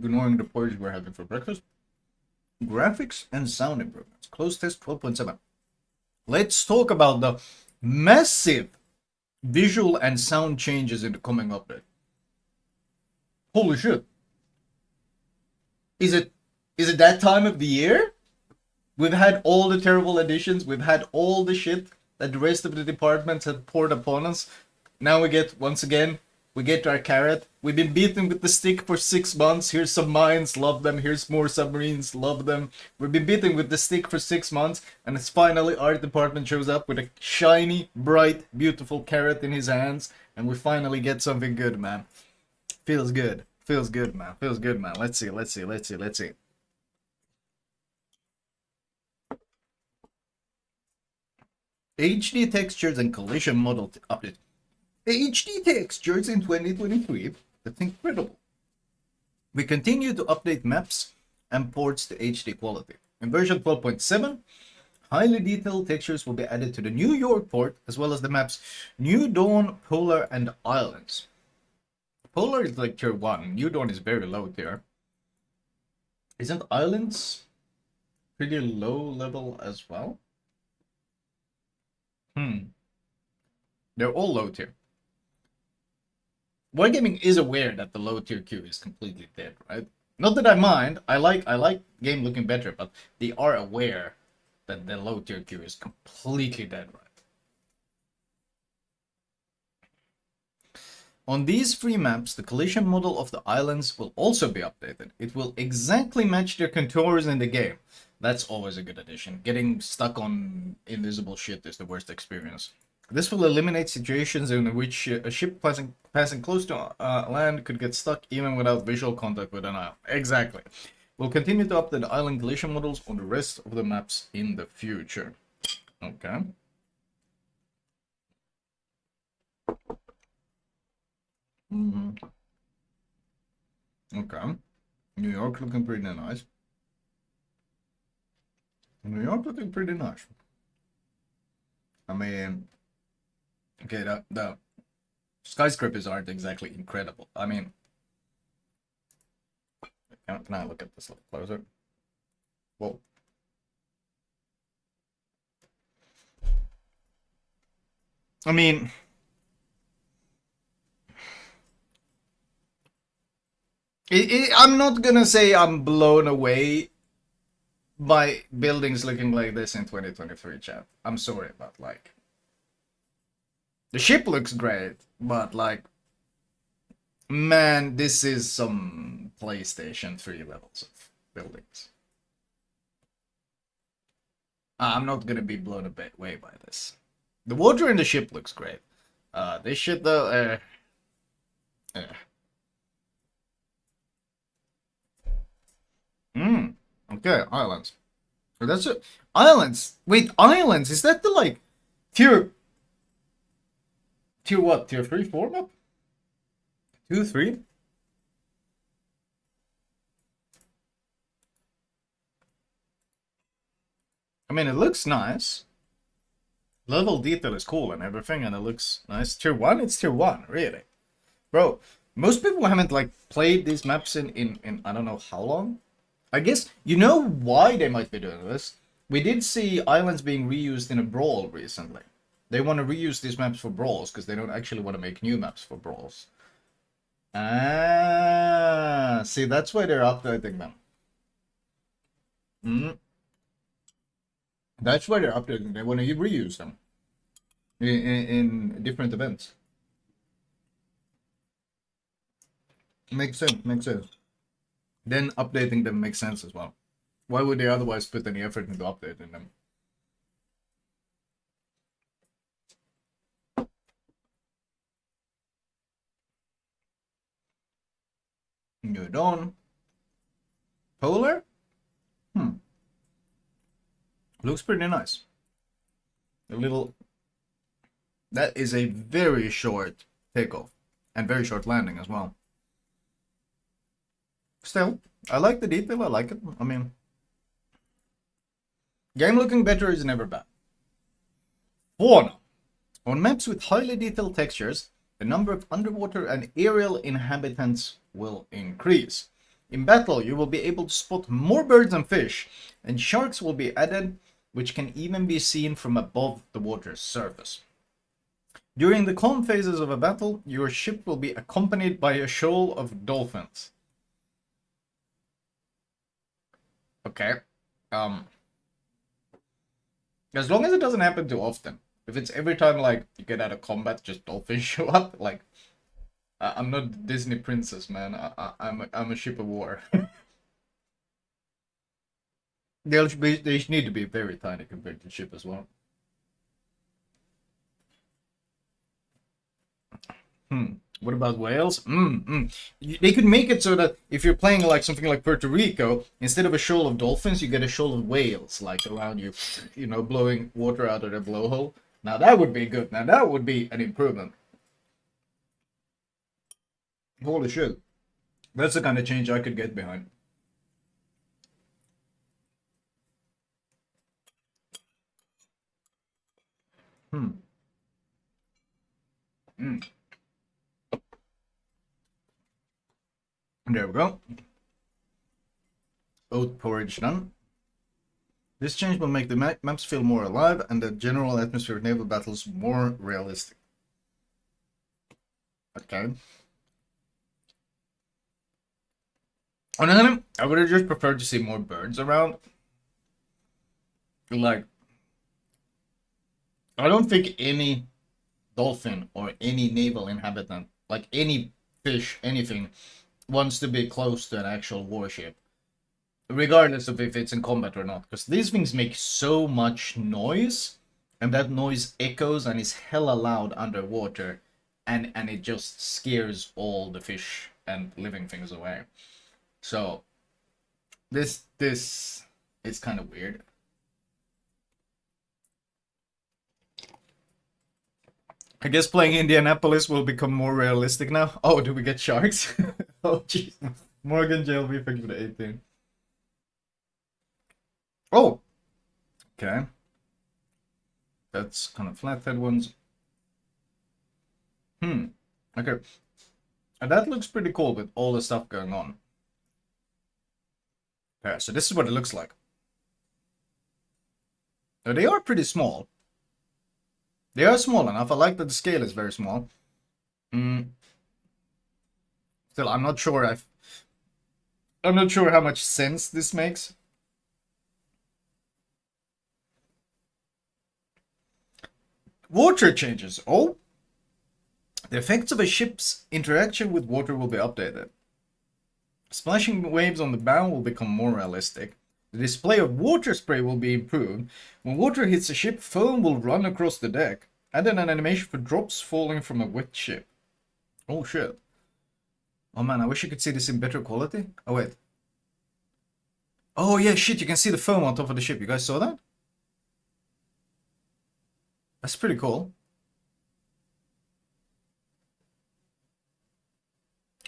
ignoring the porridge we're having for breakfast. Graphics and sound improvements. Close test 12.7. Let's talk about the massive visual and sound changes in the coming update. Holy shit. Is it that time of the year? We've had all the terrible additions, we've had all the shit that the rest of the departments had poured upon us. Now we get, once again, we get our carrot. We've been beaten with the stick for 6 months. Here's some mines, love them. Here's more submarines, love them. We've been beaten with the stick for 6 months, and it's finally our department shows up with a shiny, bright, beautiful carrot in his hands, and we finally get something good, man. Feels good. Feels good, man. Feels good, man. Let's see. HD textures and collision model update. HD textures in 2023. That's incredible. We continue to update maps and ports to HD quality. In version 12.7, highly detailed textures will be added to the New York port, as well as the maps New Dawn, Polar, and Islands. Polar is like tier 1. New Dawn is very low tier. Isn't Islands pretty low level as well? They're all low tier. Wargaming is aware that the low tier queue is completely dead, right? Not that I mind. I like game looking better, but they are aware that the low tier queue is completely dead, right? On these free maps, the collision model of the islands will also be updated. It will exactly match their contours in the game. That's always a good addition. Getting stuck on invisible shit is the worst experience. This will eliminate situations in which a ship passing close to land could get stuck even without visual contact with an island. Exactly. We'll continue to update the island collision models on the rest of the maps in the future. Okay. Okay. New York looking pretty nice. New York looking pretty nice. I mean, okay, the skyscrapers aren't exactly incredible. I mean, can I look at this a little closer? Whoa. I mean, I'm not gonna say I'm blown away by buildings looking like this in 2023, chat. I'm sorry, but like, the ship looks great, but like, man, this is some PlayStation 3 levels of buildings. I'm not gonna be blown away by this. The water in the ship looks great. This shit though, Okay, islands. That's it. Islands. Wait, islands. Is that the like tier what? Tier 3, 4 map? 2, 3? I mean, it looks nice. Level detail is cool and everything, and it looks nice. Tier 1? It's tier 1, really. Bro, most people haven't like played these maps in I don't know how long. I guess you know why they might be doing this. We did see islands being reused in a brawl recently. They want to reuse these maps for brawls because they don't actually want to make new maps for brawls. Ah, see, that's why they're updating them. That's why they're updating. They want to reuse them in different events. Makes sense. Makes sense. Then updating them makes sense as well. Why would they otherwise put any effort into updating them? New Dawn. Polar? Looks pretty nice. A little... That is a very short takeoff. And very short landing as well. Still, I like the detail. I like it. I mean... Game looking better is never bad. Fauna. On maps with highly detailed textures, the number of underwater and aerial inhabitants will increase. In battle, you will be able to spot more birds and fish, and sharks will be added, which can even be seen from above the water's surface. During the calm phases of a battle, your ship will be accompanied by a shoal of dolphins. Okay. Um, as long as it doesn't happen too often. If it's every time like you get out of combat, just dolphins show up, like I'm not a Disney princess, man. I'm a ship of war. They need to be very tiny compared to ship as well. What about whales? They could make it so that if you're playing like something like Puerto Rico, instead of a shoal of dolphins, you get a shoal of whales like around you, blowing water out of their blowhole. Now that would be good. Now that would be an improvement. Holy shit. That's the kind of change I could get behind. Hmm. Mm. There we go. Oat porridge done. This change will make the maps feel more alive and the general atmosphere of naval battles more realistic. Okay. Honestly, I would have just preferred to see more birds around. Like, I don't think any dolphin or any naval inhabitant, like any fish, anything, wants to be close to an actual warship, regardless of if it's in combat or not, because these things make so much noise, and that noise echoes and is hella loud underwater, and it just scares all the fish and living things away. So this is kind of weird. I guess playing Indianapolis will become more realistic now. Oh, do we get sharks? Oh, jeez. Morgan JLB picked for the 18. Oh, okay. That's kind of flathead ones. Okay. That looks pretty cool with all the stuff going on. Yeah, so this is what it looks like. Now, they are pretty small. They are small enough. I like that the scale is very small. Still, I'm not sure how much sense this makes. Water changes. Oh, the effects of a ship's interaction with water will be updated. Splashing waves on the bow will become more realistic. The display of water spray will be improved. When water hits a ship, foam will run across the deck. Add an animation for drops falling from a wet ship. Oh shit. Oh man, I wish you could see this in better quality. Oh wait. Oh yeah, shit, you can see the foam on top of the ship. You guys saw that? That's pretty cool.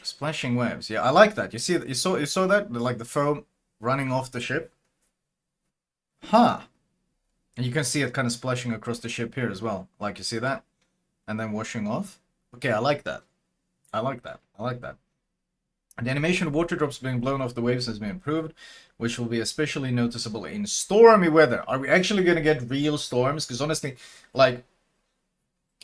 Splashing waves. Yeah, I like that. You saw that? Like the foam running off the ship? Huh. And you can see it kind of splashing across the ship here as well. Like, you see that? And then washing off. Okay, I like that. I like that. I like that. And the animation of water drops being blown off the waves has been improved, which will be especially noticeable in stormy weather. Are we actually going to get real storms? Because honestly, like,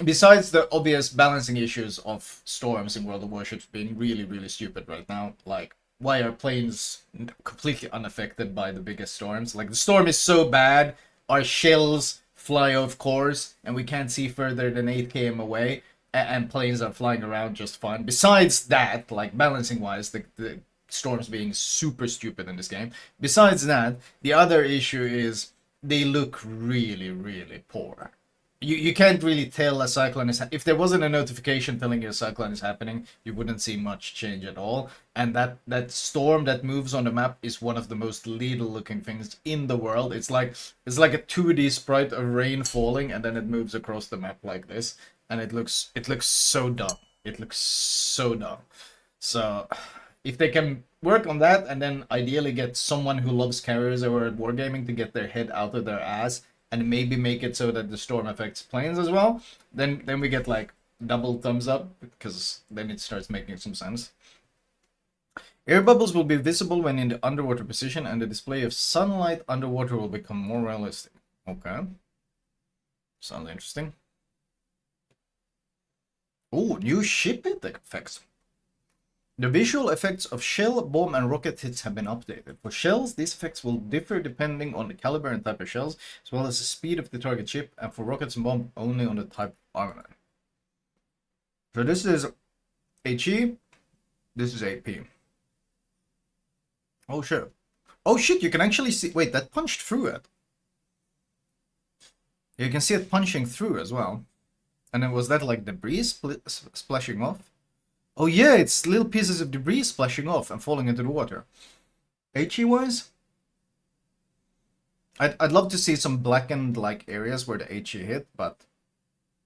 besides the obvious balancing issues of storms in World of Warships being really, really stupid right now, like, why are planes completely unaffected by the biggest storms? Like, the storm is so bad, our shells fly off course, and we can't see further than 8 km away, and planes are flying around just fine. Besides that, like, balancing-wise, the storms being super stupid in this game. Besides that, the other issue is they look really, really poor. You can't really tell a cyclone is if there wasn't a notification telling you a cyclone is happening, you wouldn't see much change at all. And that storm that moves on the map is one of the most lethal looking things in the world. It's like a 2D sprite of rain falling and then it moves across the map like this, and it looks so dumb. It looks so dumb. So if they can work on that and then ideally get someone who loves carriers over at Wargaming to get their head out of their ass and maybe make it so that the storm affects planes as well, then we get like double thumbs up, because then it starts making some sense. Air bubbles will be visible when in the underwater position, and the display of sunlight underwater will become more realistic. Okay. Sounds interesting. Oh, new ship hit effects. The visual effects of shell, bomb, and rocket hits have been updated. For shells, these effects will differ depending on the caliber and type of shells, as well as the speed of the target ship, and for rockets and bomb, only on the type of armament. So this is HE, this is AP. Oh shit. Oh shit, you can actually see... Wait, that punched through it. You can see it punching through as well. And then was that like debris splashing off? Oh yeah, it's little pieces of debris splashing off and falling into the water. HE-wise? I'd love to see some blackened like areas where the HE hit, but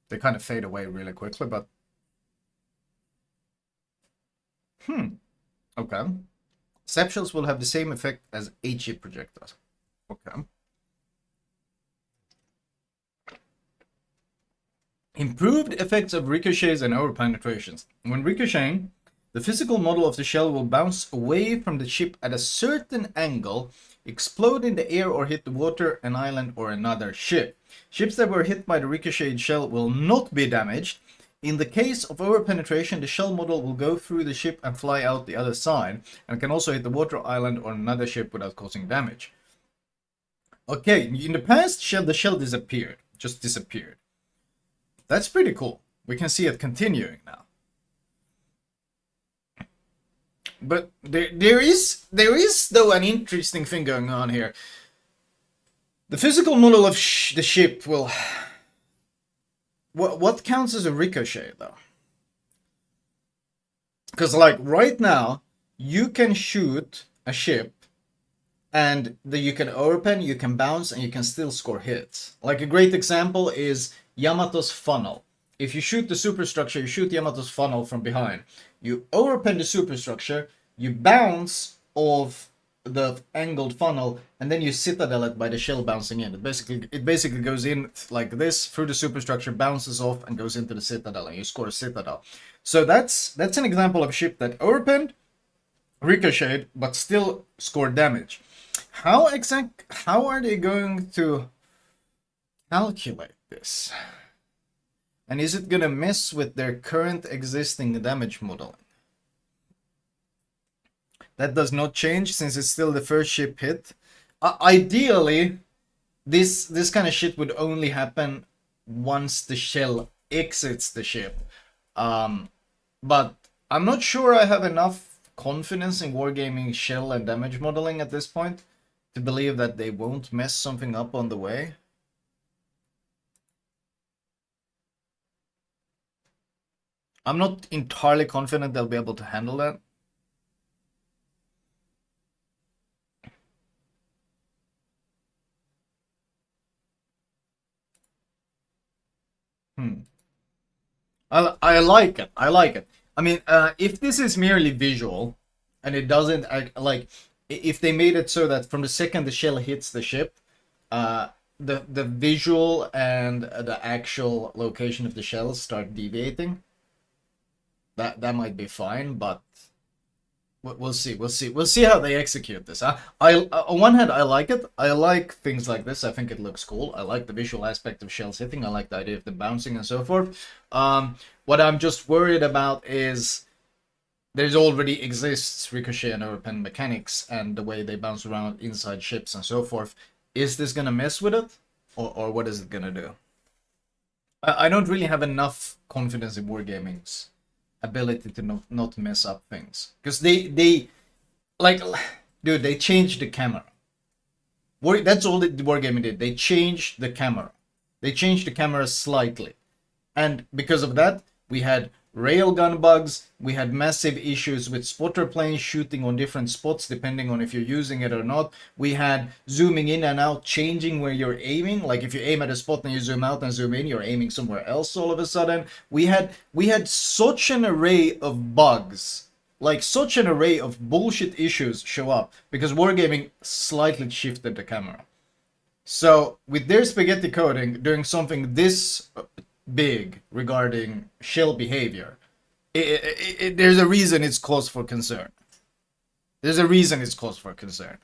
they kind of fade away really quickly, but... Okay. Sepshells will have the same effect as HE projectiles. Okay. Improved effects of ricochets and over-penetrations. When ricocheting, the physical model of the shell will bounce away from the ship at a certain angle, explode in the air or hit the water, an island, or another ship. Ships that were hit by the ricocheted shell will not be damaged. In the case of over-penetration, the shell model will go through the ship and fly out the other side, and can also hit the water, island, or another ship without causing damage. Okay, in the past, the shell disappeared. Just disappeared. That's pretty cool. We can see it continuing now. But there is though an interesting thing going on here. The physical model of the ship will... What counts as a ricochet though? Because like right now, you can shoot a ship and you can overpen, you can bounce, and you can still score hits. Like a great example is Yamato's funnel. If you shoot the superstructure, you shoot Yamato's funnel from behind. You overpen the superstructure, you bounce off the angled funnel, and then you citadel it by the shell bouncing in. It basically goes in like this through the superstructure, bounces off, and goes into the citadel, and you score a citadel. So that's an example of a ship that overpenned, ricocheted, but still scored damage. How are they going to calculate this? And is it gonna mess with their current existing damage modeling? That does not change since it's still the first ship hit. Ideally, this kind of shit would only happen once the shell exits the ship. But I'm not sure I have enough confidence in wargaming shell and damage modeling at this point to believe that they won't mess something up on the way. I'm not entirely confident they'll be able to handle that. I like it. I like it. I mean, if this is merely visual, and it doesn't like, if they made it so that from the second the shell hits the ship, the visual and the actual location of the shells start deviating, that might be fine. But we'll see. We'll see how they execute this. On one hand, I like it. I like things like this. I think it looks cool. I like the visual aspect of shells hitting. I like the idea of them bouncing and so forth. What I'm just worried about is there's already exists ricochet and overpen mechanics and the way they bounce around inside ships and so forth. Is this gonna mess with it, or what is it gonna do? I don't really have enough confidence in wargaming's ability to not mess up things, because they like, dude, they changed the camera. That's all that the wargaming did. They changed the camera. They changed the camera slightly, and because of that, we had railgun bugs. We had massive issues with spotter planes shooting on different spots depending on if you're using it or not. We had zooming in and out, changing where you're aiming. Like if you aim at a spot and you zoom out and zoom in, you're aiming somewhere else all of a sudden. We had such an array of bugs, like such an array of bullshit issues show up because wargaming slightly shifted the camera. So with their spaghetti coding doing something this big regarding shell behavior, there's a reason it's cause for concern. There's a reason it's cause for concern.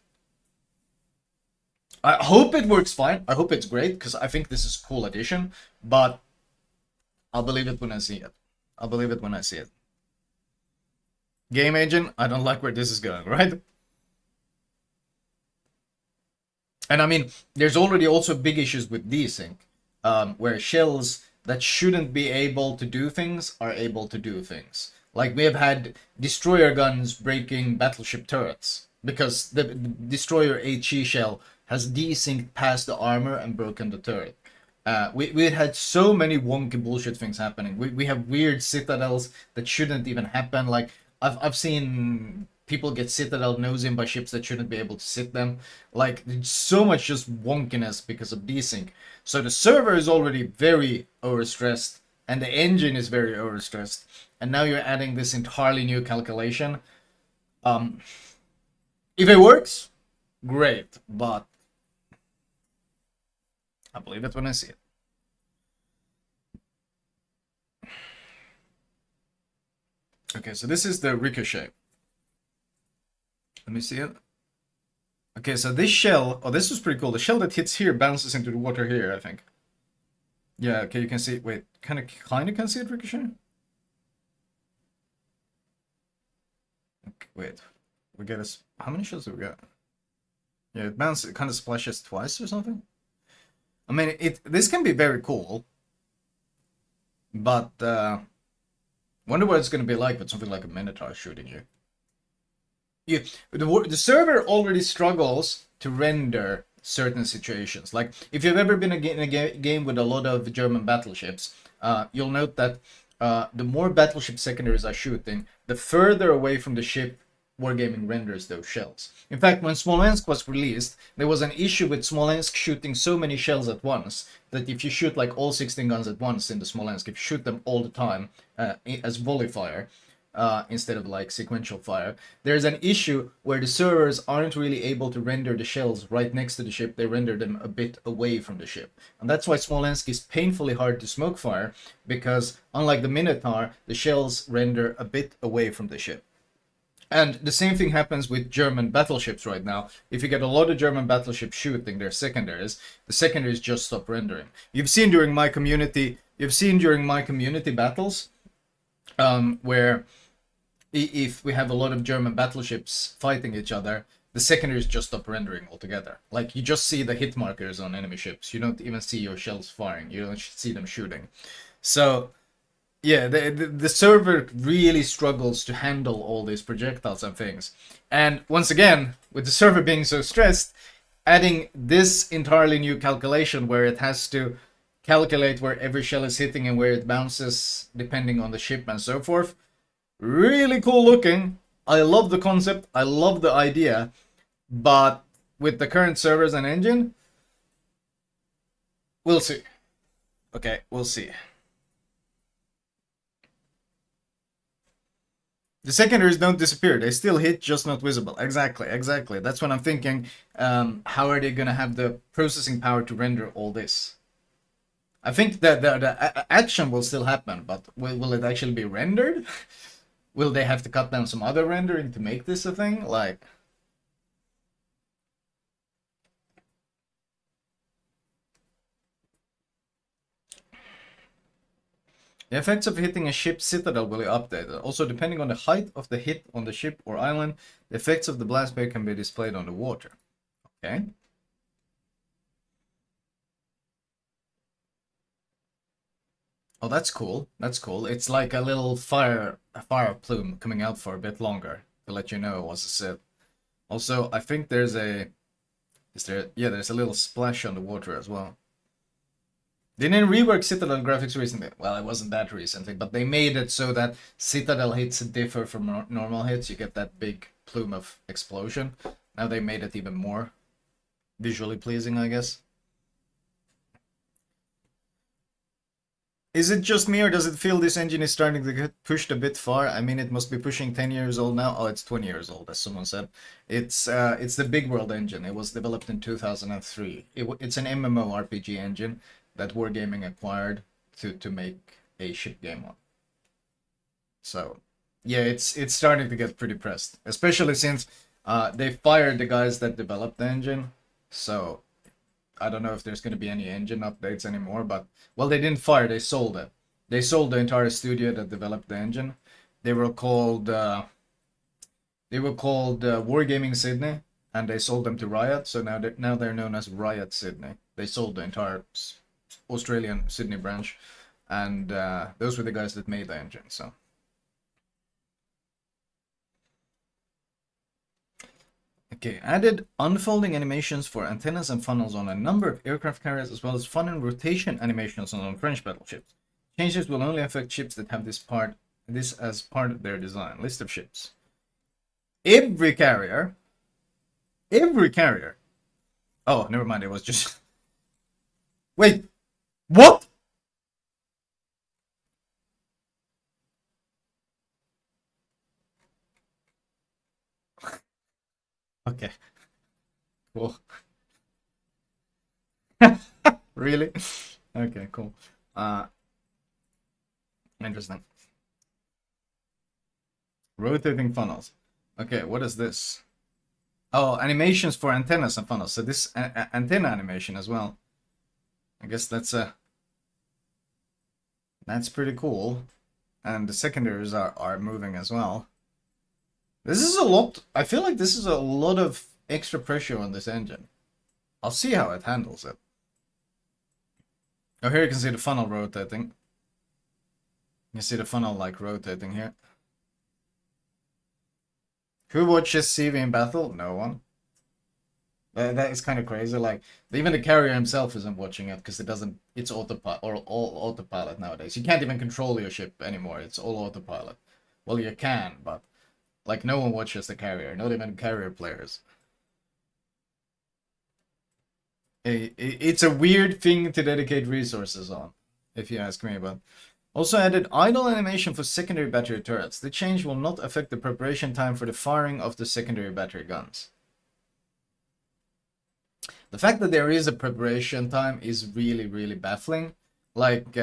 I hope it works fine. I hope it's great because I think this is a cool addition. But I'll believe it when I see it. I'll believe it when I see it. Game engine, I don't like where this is going, right? And I mean, there's already also big issues with desync, where shells that shouldn't be able to do things are able to do things. Like we have had destroyer guns breaking battleship turrets because the destroyer HE shell has desynced past the armor and broken the turret. We had so many wonky bullshit things happening. We have weird citadels that shouldn't even happen. Like I've seen people get citadel nose in by ships that shouldn't be able to sit them. Like so much just wonkiness because of desync. So the server is already very overstressed, and the engine is very overstressed. And now you're adding this entirely new calculation. Um, if it works, great, but I believe it when I see it. Okay, so this is the ricochet. Let me see it. Okay, so this shell, oh, this was pretty cool. The shell that hits here bounces into the water here, I think. Yeah, okay, you can see, wait, kind of can see it ricochet? Okay, wait, we get a, how many shells do we get? Yeah, it bounces, it kind of splashes twice or something. I mean, this can be very cool, but wonder what it's going to be like with something like a Minotaur shooting you. Yeah, the server already struggles to render certain situations. Like if you've ever been in a game with a lot of German battleships, you'll note that the more battleship secondaries are shooting, the further away from the ship Wargaming renders those shells. In fact, when Smolensk was released, there was an issue with Smolensk shooting so many shells at once that if you shoot like all 16 guns at once in the Smolensk, if you shoot them all the time as volley fire, instead of like sequential fire, there's an issue where the servers aren't really able to render the shells right next to the ship. They render them a bit away from the ship. And that's why Smolensk is painfully hard to smoke fire, because unlike the Minotaur, the shells render a bit away from the ship. And the same thing happens with German battleships right now. If you get a lot of German battleships shooting their secondaries, the secondaries just stop rendering. You've seen during my community battles, where if we have a lot of German battleships fighting each other, the secondaries just stop rendering altogether. Like you just see the hit markers on enemy ships. You don't even see your shells firing. You don't see them shooting. So yeah, the server really struggles to handle all these projectiles and things. And once again, with the server being so stressed, adding this entirely new calculation where it has to calculate where every shell is hitting and where it bounces depending on the ship and so forth. Really cool looking. I love the concept. I love the idea. But with the current servers and engine, we'll see. Okay, we'll see. The secondaries don't disappear. They still hit, just not visible. Exactly, exactly. That's what I'm thinking. How are they going to have the processing power to render all this? I think that the action will still happen, but will it actually be rendered? Will they have to cut down some other rendering to make this a thing? Like... The effects of hitting a ship's citadel will be updated. Also, depending on the height of the hit on the ship or island, the effects of the blast wave can be displayed on the water. Okay. Oh, that's cool. That's cool. It's like a little fire plume coming out for a bit longer to let you know it was a sit. Also, I think there's a... Is there... Yeah, there's a little splash on the water as well. They didn't rework Citadel graphics recently. Well, it wasn't that recently, but they made it so that Citadel hits differ from normal hits. You get that big plume of explosion. Now they made it even more visually pleasing, I guess. Is it just me, or does it feel this engine is starting to get pushed a bit far? I mean, it must be pushing 10 years old now. Oh, it's 20 years old, as someone said. It's the Big World engine. It was developed in 2003. It's an MMORPG engine that Wargaming acquired to make a ship game on. So, yeah, it's starting to get pretty pressed, especially since They fired the guys that developed the engine, so I don't know if there's going to be any engine updates anymore. But well, they didn't fire; they sold it. They sold the entire studio that developed the engine. They were called Wargaming Sydney, and they sold them to Riot. So now they're known as Riot Sydney. They sold the entire Australian Sydney branch, and those were the guys that made the engine. So. Okay, added unfolding animations for antennas and funnels on a number of aircraft carriers, as well as fun and rotation animations on French battleships. Changes will only affect ships that have this as part of their design. List of ships. Every carrier. Oh, never mind. It was just. Wait. What? Okay. Cool. Really? Okay, cool. Interesting. Rotating funnels. Okay, what is this? Oh, animations for antennas and funnels. So this antenna animation as well. I guess that's pretty cool. And the secondaries are moving as well. This is a lot. I feel like this is a lot of extra pressure on this engine. I'll see how it handles it. Oh, here you can see the funnel rotating. You see the funnel like rotating here. Who watches CV in battle? No one. That is kind of crazy. Like even the carrier himself isn't watching it because it doesn't. It's autopilot or all autopilot nowadays. You can't even control your ship anymore. It's all autopilot. Well, you can, but like no one watches the carrier. Not even carrier players. It's a weird thing to dedicate resources on, if you ask me. But also added idle animation for secondary battery turrets. The change will not affect the preparation time for the firing of the secondary battery guns. The fact that there is a preparation time is really, really baffling. Like,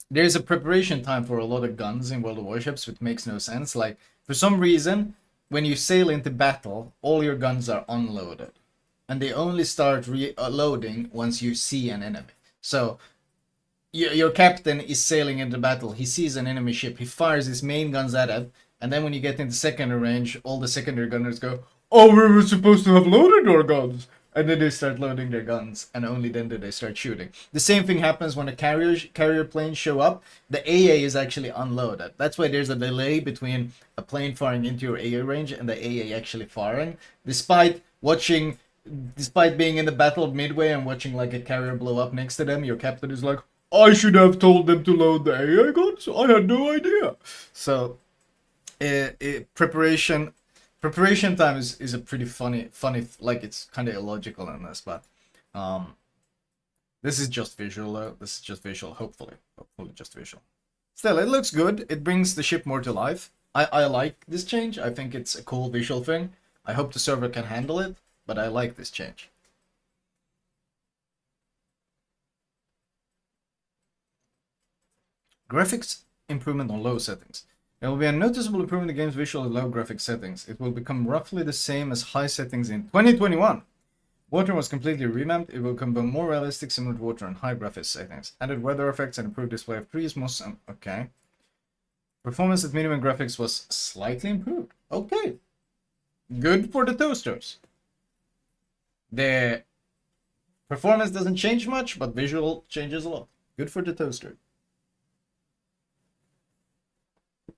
there's a preparation time for a lot of guns in World of Warships, which makes no sense. Like, for some reason, when you sail into battle, all your guns are unloaded. And they only start reloading once you see an enemy. So, your captain is sailing into battle, he sees an enemy ship, he fires his main guns at it, and then when you get into secondary range, all the secondary gunners go, "Oh, we were supposed to have loaded our guns!" And then they start loading their guns, and only then do they start shooting. The same thing happens when the carrier planes show up. The AA is actually unloaded. That's why there's a delay between a plane firing into your AA range and the AA actually firing. Despite being in the battle midway and watching like a carrier blow up next to them, your captain is like, "I should have told them to load the AA guns. I had no idea." So, preparation time is a pretty funny, like it's kind of illogical in this, but this is just visual though. This is just visual, hopefully just visual. Still, it looks good. It brings the ship more to life. I like this change. I think it's a cool visual thing. I hope the server can handle it, but I like this change. Graphics improvement on low settings. There will be a noticeable improvement in the game's visual at low graphics settings. It will become roughly the same as high settings in 2021. Water was completely revamped. It will become more realistic, similar to water on high graphics settings. Added weather effects and improved display of trees, moss, and okay. Performance at minimum graphics was slightly improved. Okay. Good for the toasters. The performance doesn't change much, but visual changes a lot. Good for the toaster.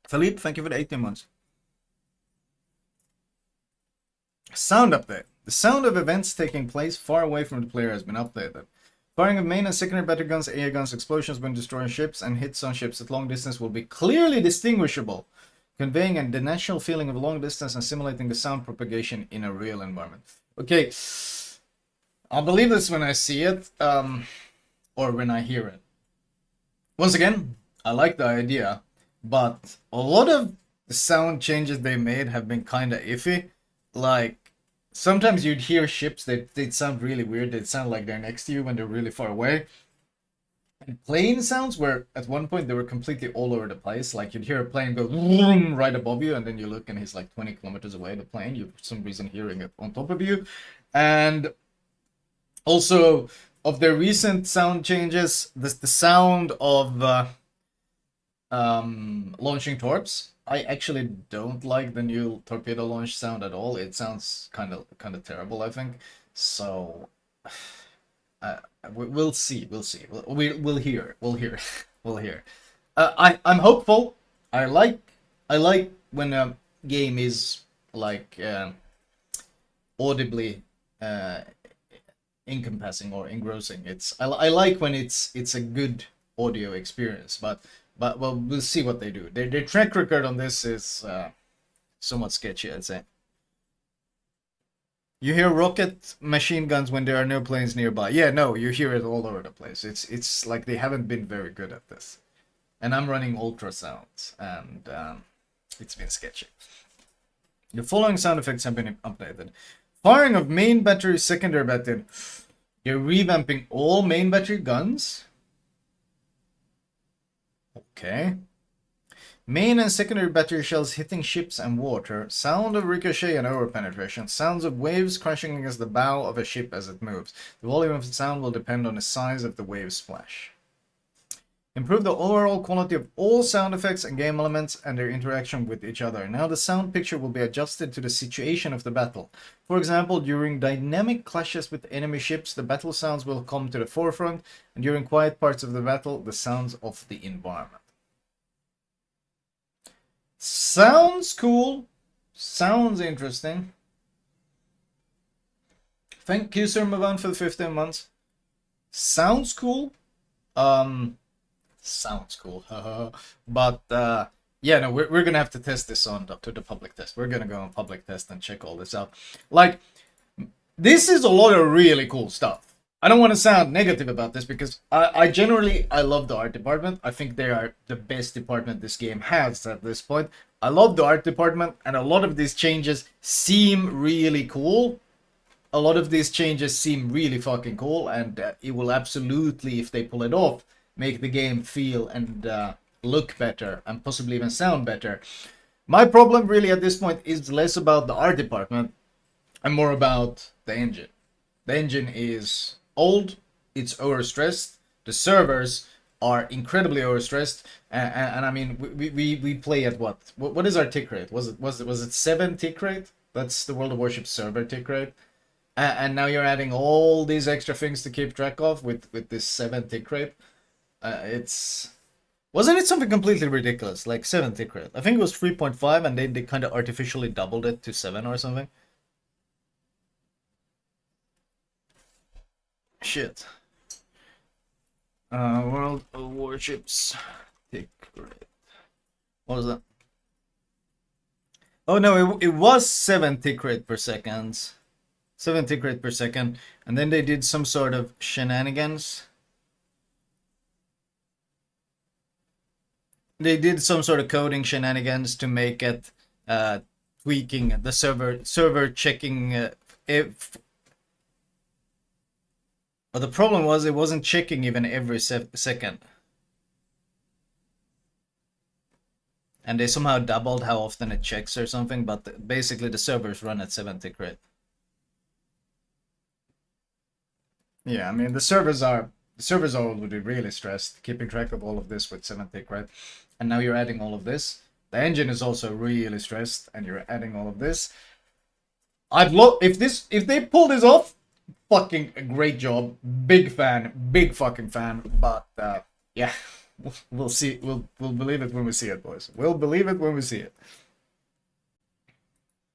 Philippe, thank you for the 18 months. Sound update. The sound of events taking place far away from the player has been updated. Firing of main and secondary battery guns, AA guns, explosions when destroying ships, and hits on ships at long distance will be clearly distinguishable, conveying the natural feeling of long distance and simulating the sound propagation in a real environment. Okay, I'll believe this when I see it, or when I hear it. Once again, I like the idea, but a lot of the sound changes they made have been kind of iffy. Like, sometimes you'd hear ships that they'd sound really weird. They'd sound like they're next to you when they're really far away. Plane sounds were at one point they were completely all over the place. Like you'd hear a plane go vroom right above you, and then you look and he's like 20 kilometers away. The plane, you for some reason hearing it on top of you, and also of their recent sound changes, the sound of launching torps. I actually don't like the new torpedo launch sound at all. It sounds kind of terrible, I think. So uh, we'll see. We'll see. We'll hear. We'll hear. We'll hear. I'm hopeful. I like when a game is like audibly uh, encompassing or engrossing. I like when it's a good audio experience, but well, we'll see what they do. Their track record on this is somewhat sketchy, I'd say. You hear rocket machine guns when there are no planes nearby. Yeah, no, you hear it all over the place. It's like they haven't been very good at this. And I'm running ultrasounds, and it's been sketchy. The following sound effects have been updated. Firing of main battery, secondary battery. You're revamping all main battery guns. Okay. Main and secondary battery shells hitting ships and water. Sound of ricochet and over penetration. Sounds of waves crashing against the bow of a ship as it moves. The volume of the sound will depend on the size of the wave splash. Improve the overall quality of all sound effects and game elements and their interaction with each other. Now the sound picture will be adjusted to the situation of the battle. For example, during dynamic clashes with enemy ships, the battle sounds will come to the forefront, and during quiet parts of the battle, the sounds of the environment. Sounds cool. Sounds interesting. Thank you, Sir Mavan, for the 15 months. Sounds cool. Sounds cool. But yeah, no, we're gonna have to test this on to the public test. We're gonna go on public test and check all this out. Like, this is a lot of really cool stuff. I don't want to sound negative about this because I generally I love the art department. I think they are the best department this game has at this point. I love the art department, and a lot of these changes seem really cool. A lot of these changes seem really fucking cool, and it will absolutely, if they pull it off, make the game feel and look better and possibly even sound better. My problem really at this point is less about the art department and more about the engine. The engine is old, it's overstressed, the servers are incredibly overstressed, and I mean we play at what is our tick rate? Was it 7 tick rate? That's the World of Warship server tick rate. And now you're adding all these extra things to keep track of with this 7 tick rate. Wasn't it something completely ridiculous, like 7 tick rate? I think it was 3.5, and they kind of artificially doubled it to 7 or something. Shit. World of Warships tick rate. What was that? Oh no, it was 7 tick rate per second. 7 tick rate per second, and then they did some sort of shenanigans. They did some sort of coding shenanigans to make it tweaking the server checking if. But the problem was it wasn't checking even every second. And they somehow doubled how often it checks or something, but basically the servers run at 7 tick rate. Yeah, I mean the servers are already really stressed keeping track of all of this with 7 tick rate, and now you're adding all of this. The engine is also really stressed, and you're adding all of this. I'd love if they pull this off. Fucking great job, big fan, big fucking fan. But yeah, we'll see. We'll believe it when we see it, boys. We'll believe it when we see it.